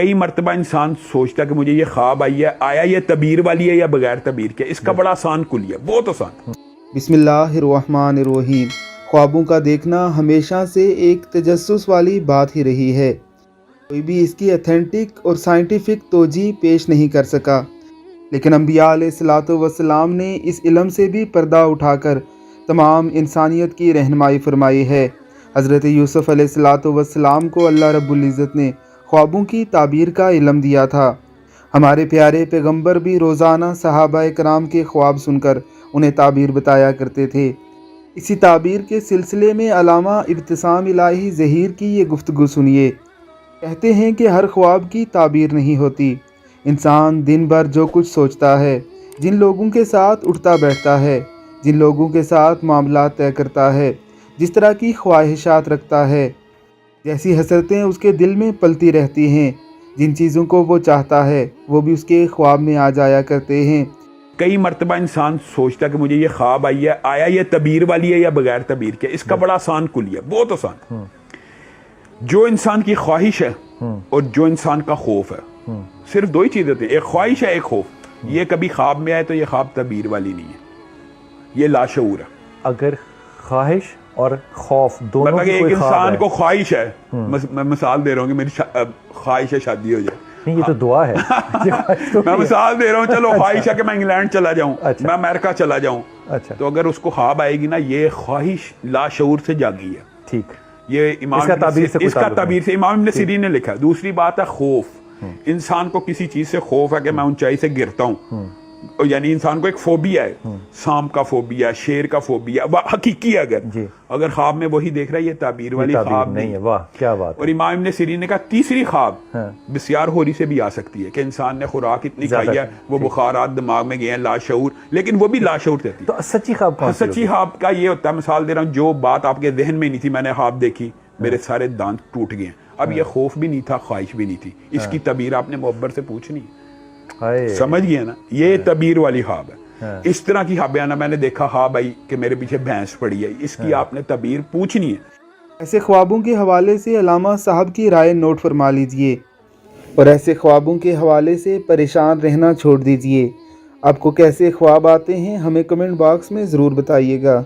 کئی مرتبہ انسان سوچتا ہے کہ مجھے یہ خواب آئی ہے، آیا یہ تعبیر والی ہے یا بغیر تعبیر کے، اس کا بڑا آسان کلی ہے، بہت آسان۔ بسم اللہ الرحمن الرحیم۔ خوابوں کا دیکھنا ہمیشہ سے ایک تجسس والی بات ہی رہی ہے، کوئی بھی اس کی ایتھینٹک اور سائنٹیفک توجیہ پیش نہیں کر سکا، لیکن انبیاء علیہ الصلوۃ والسلام نے اس علم سے بھی پردہ اٹھا کر تمام انسانیت کی رہنمائی فرمائی ہے۔ حضرت یوسف علیہ الصلوۃ والسلام کو اللہ رب العزت نے خوابوں کی تعبیر کا علم دیا تھا۔ ہمارے پیارے پیغمبر بھی روزانہ صحابہ کرام کے خواب سن کر انہیں تعبیر بتایا کرتے تھے۔ اسی تعبیر کے سلسلے میں علامہ ابتسام الہی ظہیر کی یہ گفتگو سنیے۔ کہتے ہیں کہ ہر خواب کی تعبیر نہیں ہوتی، انسان دن بھر جو کچھ سوچتا ہے، جن لوگوں کے ساتھ اٹھتا بیٹھتا ہے، جن لوگوں کے ساتھ معاملات طے کرتا ہے، جس طرح کی خواہشات رکھتا ہے، جیسی حسرتیں اس کے دل میں پلتی رہتی ہیں، جن چیزوں کو وہ چاہتا ہے وہ بھی اس کے خواب میں آ جایا کرتے ہیں۔ کئی مرتبہ انسان سوچتا ہے کہ مجھے یہ خواب آئی ہے، آیا یہ تعبیر والی ہے یا بغیر تعبیر کے، اس کا بڑا آسان کلی ہے، بہت آسان۔ جو انسان کی خواہش ہے اور جو انسان کا خوف ہے، صرف دو ہی چیزیں ہوتی ہیں، ایک خواہش ہے ایک خوف۔ یہ کبھی خواب میں آئے تو یہ خواب تعبیر والی نہیں ہے، یہ لاشعور ہے۔ اگر خواہش اور خوف دونوں مطلب کی ایک کوئی خواب انسان ہے، کو خواہش ہے، میں مثال دے رہا ہوں کہ میری خواہش ہے شادی ہو جائے، نہیں یہ تو دعا ہے، یہ خواہش تو میں نہیں ہے۔ مثال دے رہا ہوں، چلو خواہش ہے کہ میں انگلینڈ چلا جاؤں، اچھا۔ میں امریکہ چلا جاؤں، اچھا تو اگر اس کو خواب آئے گی نا، یہ خواہش لاشعور سے جاگی ہے۔ ٹھیک، یہ امام اس کا تعبیر سے کوئی اس کا تعلق تعبیر سے امام ابن سیرین نے لکھا ہے۔ دوسری بات ہے خوف، انسان کو کسی چیز سے خوف ہے کہ میں اونچائی سے گرتا ہوں، یعنی انسان کو ایک فوبیا ہے، سانپ کا فوبیا، شیر کا فوبیا، وہ حقیقی ہے۔ اگر خواب میں وہی دیکھ رہا ہے، یہ تعبیر والی خواب نہیں ہے۔ واہ کیا بات ہے۔ اور امام ابن سیرین نے کہا تیسری خواب بسیار ہوری سے بھی آ سکتی ہے، کہ انسان نے خوراک اتنی کھائی ہے، وہ بخارات دماغ میں گئے ہیں، لاشعور، لیکن وہ بھی لاشعور رہتی ہے۔ تو سچی خواب کون سی سچی خواب کا یہ ہوتا ہے، مثال دے رہا ہوں، جو بات آپ کے ذہن میں نہیں تھی، میں نے خواب دیکھی، میرے سارے دانت ٹوٹ گئے ہیں، اب یہ خوف بھی نہیں تھا، خواہش بھی نہیں تھی، اس کی تعبیر آپ نے معبر سے پوچھنی، سمجھ گئے نا، یہ تعبیر والی خواب ہے۔ اس طرح کی خوابیں آنا، میں نے دیکھا خواب آئی کہ میرے پیچھے بھینس پڑی ہے، اس کی آپ نے تعبیر پوچھنی ہے۔ ایسے خوابوں کے حوالے سے علامہ صاحب کی رائے نوٹ فرما لیجئے، اور ایسے خوابوں کے حوالے سے پریشان رہنا چھوڑ دیجئے۔ آپ کو کیسے خواب آتے ہیں ہمیں کمنٹ باکس میں ضرور بتائیے گا۔